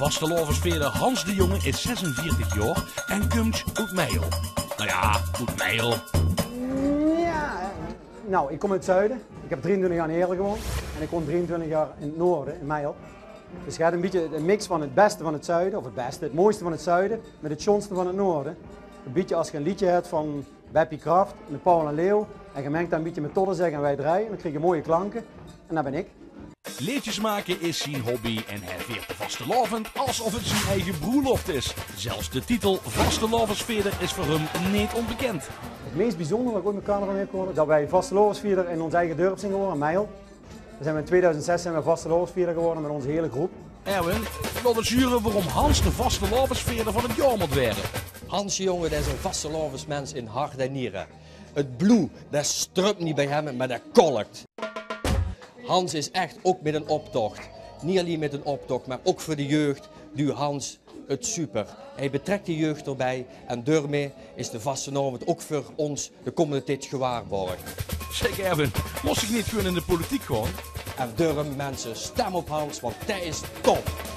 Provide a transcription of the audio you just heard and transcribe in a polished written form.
Vasteloversveerder Hans de Jonge is 46 jaar en komt uit Meijel. Nou ja, uit Meijel. Ja, nou, ik kom uit het zuiden. Ik heb 23 jaar in Heerlen gewoond en ik woon 23 jaar in het noorden, in Meijel. Dus je hebt een beetje een mix van het beste van het zuiden, of het mooiste van het zuiden, met het schoonste van het noorden. Een beetje als je een liedje hebt van Beppie Kraft, met Paul en Leeuw, en je mengt dat een beetje met Toddenzegg en wij draaien, en dan krijg je mooie klanken, en dat ben ik. Liedjes maken is zijn hobby en hij viert de vastelovend alsof het zijn eigen broerloft is. Zelfs de titel Vasteloversveerder is voor hem niet onbekend. Het meest bijzondere wat ik ooit met carnaval heb gehoord, dat wij Vasteloversveerder in ons eigen dorp zijn geworden, Meijel. Dan zijn we in 2006 zijn we Vasteloversveerder geworden met onze hele groep. Erwin wil het juren waarom Hans de Vasteloversveerder van het jaar moet worden. Hans jongen, dat is een vastelovensmens in hart en nieren. Het bloed, dat strupt niet bij hem, maar dat kolkt. Hans is echt ook met een optocht. Niet alleen met een optocht, maar ook voor de jeugd doet Hans het super. Hij betrekt de jeugd erbij en daarmee is de vastelovend ook voor ons de komende tijd gewaarborgd. Zeg Erwin, moest ik niet gewoon in de politiek gewoon? En daarom mensen, stem op Hans, want hij is top.